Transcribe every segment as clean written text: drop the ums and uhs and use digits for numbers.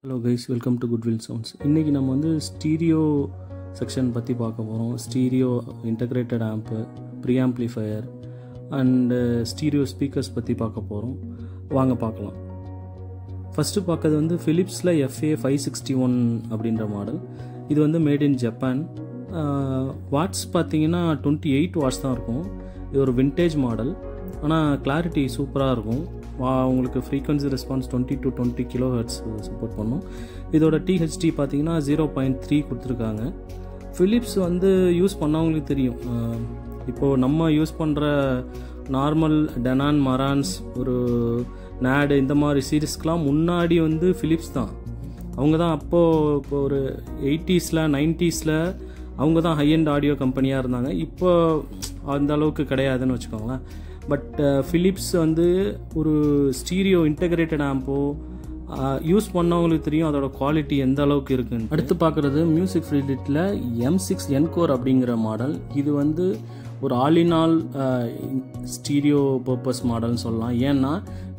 Hello guys, welcome to Goodwill Sounds. இன்றைக்கி நம்ம வந்து ஸ்டீரியோ செக்ஷன் பற்றி பார்க்க போகிறோம். Stereo integrated amp, preamplifier and stereo speakers பற்றி பார்க்க போகிறோம். வாங்க பார்க்கலாம். ஃபஸ்ட்டு பார்க்கறது வந்து ஃபிலிப்ஸில் FA561 அப்படின்ற மாடல். இது வந்து மேட் இன் ஜப்பான். வாட்ஸ் பார்த்தீங்கன்னா 28 வாட்ஸ் தான் இருக்கும். இது ஒரு விண்டேஜ் மாடல், ஆனால் கிளாரிட்டி சூப்பராக இருக்கும். உங்களுக்கு frequency response 20 to 20 kHz support பண்ணும். இதோட THD பார்த்தீங்கன்னா 0.3 கொடுத்துருக்காங்க. ஃபிலிப்ஸ் வந்து யூஸ் பண்ணவங்களுக்கு தெரியும். இப்போது நம்ம யூஸ் பண்ணுற நார்மல் டெனான், மரான்ஸ், ஒரு நேடு இந்த மாதிரி சீரீஸ்க்கெலாம் முன்னாடி வந்து ஃபிலிப்ஸ் தான். அவங்க தான் அப்போது இப்போ ஒரு 80s 90s அவங்க தான் ஹை அண்ட் ஆடியோ கம்பெனியாக இருந்தாங்க. இப்போ அந்த அளவுக்கு கிடையாதுன்னு வச்சுக்கோங்களேன். பட் ஃபிலிப்ஸ் வந்து ஒரு ஸ்டீரியோ இன்டகிரேட்டட் ஆம்போ யூஸ் பண்ணவங்களுக்கு தெரியும் அதோட குவாலிட்டி எந்த அளவுக்கு இருக்குன்னு. அடுத்து பார்க்குறது மியூசிக் ஃபிலிட்டில் M6 Encore அப்படிங்கிற மாடல். இது வந்து ஒரு all in all stereo purpose மாடல்னு சொல்லலாம். ஏன்னா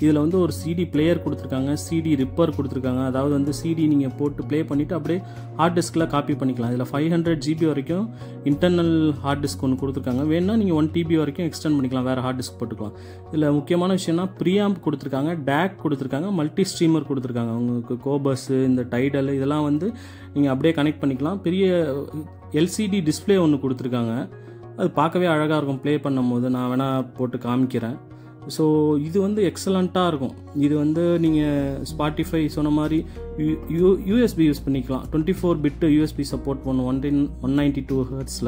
இதில் வந்து ஒரு CD பிளேயர் கொடுத்துருக்காங்க, CD ரிப்பர் கொடுத்துருக்காங்க. அதாவது வந்து CD நீங்கள் போட்டு ப்ளே பண்ணிவிட்டு அப்படியே ஹார்ட் டிஸ்கில் காப்பி பண்ணிக்கலாம். இதில் 500 GB வரைக்கும் இன்டர்னல் ஹார்ட் டிஸ்க் ஒன்று கொடுத்துருக்காங்க. வேணுன்னா நீங்கள் 1 TB வரைக்கும் எக்ஸ்டெண்ட் பண்ணிக்கலாம், வேறு ஹார்ட் டிஸ்க் போட்டுக்கலாம். இதில் முக்கியமான விஷயம்னா ப்ரீஆம்ப் கொடுத்துருக்காங்க, டேக் கொடுத்துருக்காங்க, மல்டி ஸ்ட்ரீமர் கொடுத்துருக்காங்க. உங்களுக்கு கோபஸ்ஸு, இந்த டைடல் இதெல்லாம் வந்து நீங்கள் அப்படியே கனெக்ட் பண்ணிக்கலாம். பெரிய LCD டிஸ்பிளே ஒன்று கொடுத்துருக்காங்க. அது பார்க்கவே அழகாக இருக்கும் ப்ளே பண்ணும் போது. நான் வேணால் போட்டு காமிக்கிறேன். ஸோ இது வந்து எக்ஸலண்ட்டாக இருக்கும். இது வந்து நீங்கள் ஸ்பாட்டிஃபை சொன்ன மாதிரி USB யூஸ் பண்ணிக்கலாம். 24 பிட் USB சப்போர்ட் பண்ணும் 192 Hz.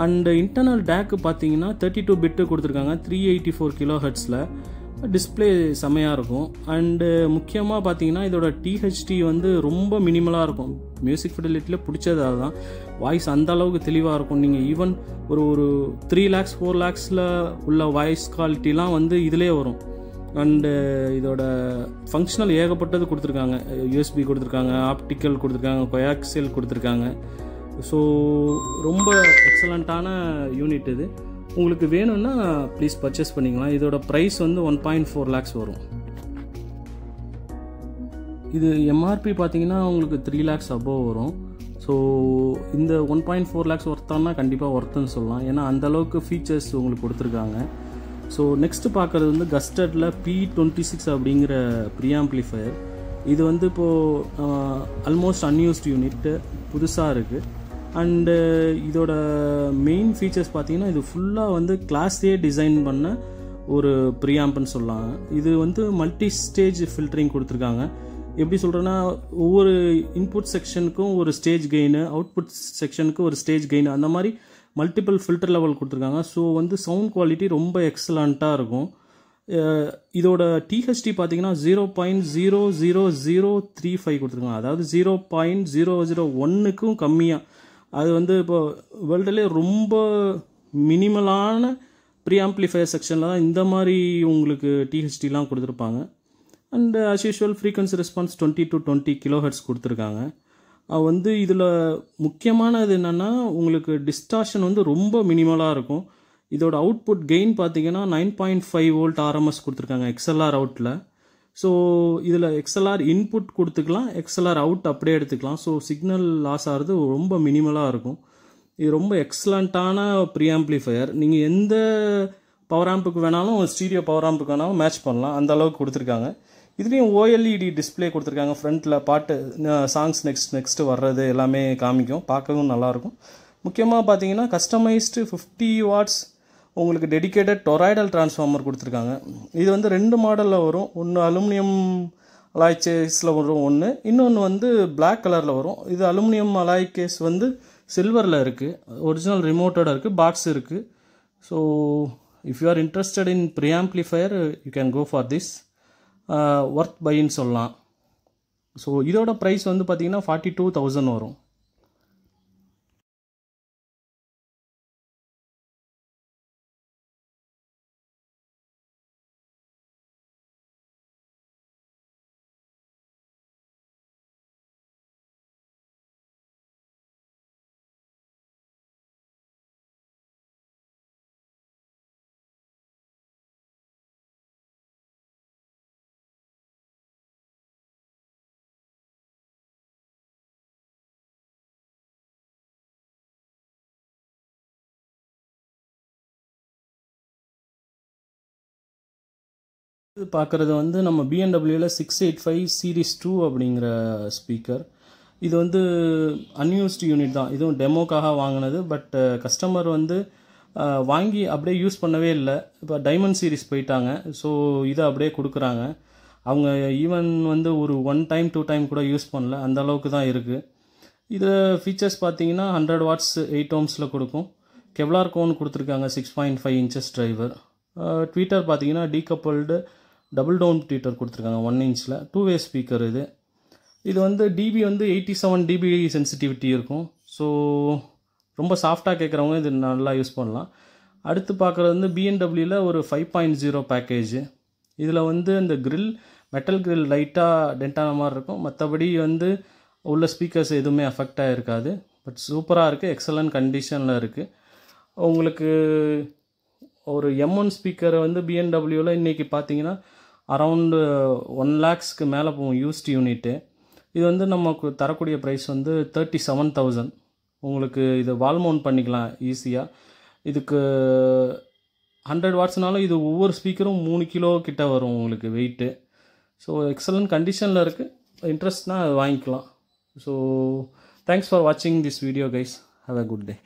அண்டு இன்டர்னல் டேக்கு பார்த்தீங்கன்னா 32 பிட்டு கொடுத்துருக்காங்க 384 kHz. டிஸ்பிளே செமையாக இருக்கும். அண்டு முக்கியமாக பார்த்தீங்கன்னா இதோட THD வந்து ரொம்ப மினிமலாக இருக்கும். மியூசிக் ஃபிடலிட்டியில் பிடிச்சது அதுதான். வாய்ஸ் அந்த அளவுக்கு தெளிவாக இருக்கும். நீங்கள் ஈவன் ஒரு 3 lakhs 4 lakhs உள்ள வாய்ஸ் குவாலிட்டிலாம் வந்து இதிலே வரும். அண்டு இதோட ஃபங்க்ஷனல் ஏகப்பட்டது கொடுத்துருக்காங்க. USB கொடுத்துருக்காங்க, ஆப்டிக்கல் கொடுத்துருக்காங்க, கோயாக்சியல் கொடுத்துருக்காங்க. ஸோ ரொம்ப எக்ஸலண்ட்டான யூனிட் இது. உங்களுக்கு வேணும்னா ப்ளீஸ் பர்ச்சேஸ் பண்ணிக்கலாம். இதோட ப்ரைஸ் வந்து 1.4 lakhs வரும். இது MRP பார்த்தீங்கன்னா உங்களுக்கு 3 lakhs above வரும். ஸோ இந்த 1.4 lakhs ஒர்த்தானா கண்டிப்பாக ஒர்த்துன்னு சொல்லலாம். ஏன்னா அந்தளவுக்கு ஃபீச்சர்ஸ் உங்களுக்கு கொடுத்துருக்காங்க. ஸோ நெக்ஸ்ட்டு பார்க்குறது வந்து கஸ்டர்டில் P26 அப்படிங்கிற ப்ரீஆம்ப்ளிஃபையர். இது வந்து இப்போது ஆல்மோஸ்ட் அன்யூஸ்ட் யூனிட்டு, புதுசாக இருக்குது. அண்டு இதோட மெயின் ஃபீச்சர்ஸ் பார்த்தீங்கன்னா இது ஃபுல்லாக வந்து கிளாஸ் A டிசைன் பண்ண ஒரு ப்ரீஆம்ப்னு சொல்லலாம். இது வந்து மல்டி ஸ்டேஜ் ஃபில்டரிங் கொடுத்துருக்காங்க. எப்படி சொல்கிறேன்னா, ஒவ்வொரு இன்புட் செக்ஷனுக்கும் ஒரு ஸ்டேஜ் கெயின், அவுட்புட் செக்ஷனுக்கு ஒரு ஸ்டேஜ் கெயின், அந்த மாதிரி மல்டிபிள் ஃபில்டர் லெவல் கொடுத்துருக்காங்க. ஸோ வந்து சவுண்ட் குவாலிட்டி ரொம்ப எக்ஸலண்ட்டாக இருக்கும். இதோட THD பார்த்தீங்கன்னா 0.00035 கொடுத்துருக்காங்க. அதாவது 0.001க்கும் கம்மியாக. அது வந்து இப்போ வேர்ல்டுலேயே ரொம்ப மினிமலான ப்ரீஆம்ப்ளிஃபையர் செக்ஷனில் தான் இந்த மாதிரி உங்களுக்கு THDலாம் கொடுத்துருப்பாங்க. And as usual frequency response 20 to 20 kHz கொடுத்துருக்காங்க. வந்து இதில் முக்கியமானது என்னென்னா உங்களுக்கு டிஸ்டார்ஷன் வந்து ரொம்ப மினிமலாக இருக்கும். இதோட அவுட்புட் கெயின் பார்த்தீங்கன்னா 9.5 volt RMS கொடுத்துருக்காங்க XLR அவுட்டில். ஸோ இதில் XLR இன்புட் கொடுத்துக்கலாம், XLR அவுட் அப்படியே எடுத்துக்கலாம். ஸோ சிக்னல் லாஸ் ஆகிறது ரொம்ப மினிமலாக இருக்கும். இது ரொம்ப எக்ஸலண்ட்டான ப்ரீஆம்ப்ளிஃபையர். நீங்கள் எந்த பவர் ஆம்புக்கு வேணாலும், ஸ்டீரியோ பவர் ஆம்புக்கு வேணாலும் மேட்ச் பண்ணலாம், அந்த அளவுக்கு கொடுத்துருக்காங்க. இதுலேயும் OLED டிஸ்பிளே கொடுத்துருக்காங்க. ஃப்ரண்ட்டில் பாட்டு சாங்ஸ் நெக்ஸ்ட்டு வர்றது எல்லாமே காமிக்கும், பார்க்கவும் நல்லாயிருக்கும். முக்கியமாக பார்த்தீங்கன்னா கஸ்டமைஸ்டு 50 watts உங்களுக்கு டெடிக்கேட்டட் டொராய்டல் டிரான்ஸ்ஃபார்மர் கொடுத்துருக்காங்க. இது வந்து 2 மாடலில் வரும். ஒன்று அலுமினியம் அலாய் கேஸில் வரும், இன்னொன்று வந்து பிளாக் கலரில் வரும். இது அலுமினியம் அலாய் கேஸ் வந்து சில்வரில் இருக்குது. ஒரிஜினல் ரிமோட்டோட இருக்குது, பாக்ஸ் இருக்குது. So if you are interested in preamplifier you can go for this. Worth பைன்னு சொல்லலாம். ஸோ இதோட ப்ரைஸ் வந்து பார்த்தீங்கன்னா 42,000 வரும். இது பார்க்குறது வந்து நம்ம பிஎன்டபிள்யூவில் 685 சீரீஸ் 2 அப்படிங்கிற ஸ்பீக்கர். இது வந்து அன்யூஸ்டு யூனிட் தான், இதுவும் டெமோக்காக வாங்கினது. பட் கஸ்டமர் வந்து வாங்கி அப்படியே யூஸ் பண்ணவே இல்லை. இப்போ டைமண்ட் சீரீஸ் போயிட்டாங்க. ஸோ இதை அப்படியே கொடுக்குறாங்க. அவங்க ஈவன் வந்து ஒரு 1 டைம் 2 டைம் கூட யூஸ் பண்ணல, அந்த அளவுக்கு தான் இருக்குது. இது ஃபீச்சர்ஸ் பார்த்தீங்கன்னா 100 வாட்ஸ் 8 ohmஸில் கொடுக்கும். கெவ்லார் கோன் கொடுத்துருக்காங்க. 6.5 inches டிரைவர். ட்வீட்டர் பார்த்தீங்கன்னா டீகப்பிள்டு டபுள் டவுன் ட்வீட்டர் கொடுத்துருக்காங்க 1 inchல. 2-way ஸ்பீக்கர் இது. இது வந்து டிபி வந்து 87 dB சென்சிட்டிவிட்டி இருக்கும். ஸோ ரொம்ப சாஃப்டாக கேட்குறவங்க இது நல்லா யூஸ் பண்ணலாம். அடுத்து பார்க்குறது வந்து பிஎன்டபிள்யூவில் ஒரு 5.0 பேக்கேஜ். இதில் வந்து இந்த கிரில் மெட்டல் கிரில் லைட்டாக டென்ட்டான மாதிரி இருக்கும். மற்றபடி வந்து உள்ள ஸ்பீக்கர்ஸ் எதுவுமே அஃபெக்ட் ஆகிருக்காது. பட் சூப்பராக இருக்குது, எக்ஸலண்ட் கண்டிஷனில் இருக்குது. உங்களுக்கு ஒரு M1 ஸ்பீக்கரை வந்து பிஎன்டபிள்யூவில் இன்றைக்கி பார்த்தீங்கன்னா அரவுண்டு 1 lakhsக்கு மேலே போகும் யூஸ்ட் யூனிட்டு. இது வந்து நமக்கு தரக்கூடிய ப்ரைஸ் வந்து 37,000. உங்களுக்கு இது வால் மவுண்ட் பண்ணிக்கலாம் ஈஸியாக. இதுக்கு 100 வாட்ஸ்னாலும் இது ஒவ்வொரு ஸ்பீக்கரும் 3 கிலோ கிட்ட வரும் உங்களுக்கு வெயிட்டு. ஸோ எக்ஸலண்ட் கண்டிஷனில் இருக்குது. இன்ட்ரெஸ்ட்னால் அது வாங்கிக்கலாம். ஸோ தேங்க்ஸ் ஃபார் வாட்சிங் this video guys. Have a good day.